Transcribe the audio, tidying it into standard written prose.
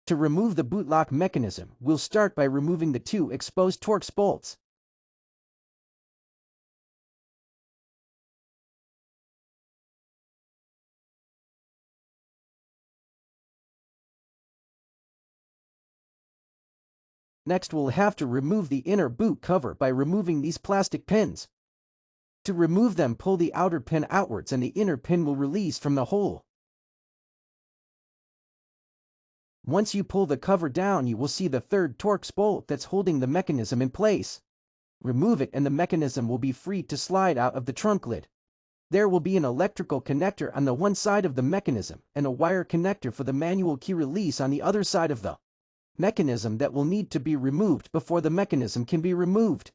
To remove the boot lock mechanism, we'll start by removing the two exposed Torx bolts. Next, we'll have to remove the inner boot cover by removing these plastic pins. To remove them, pull the outer pin outwards and the inner pin will release from the hole. Once you pull the cover down, you will see the third Torx bolt that's holding the mechanism in place. Remove it and the mechanism will be free to slide out of the trunk lid. There will be an electrical connector on the one side of the mechanism and a wire connector for the manual key release on the other side of the mechanism that will need to be removed before the mechanism can be removed.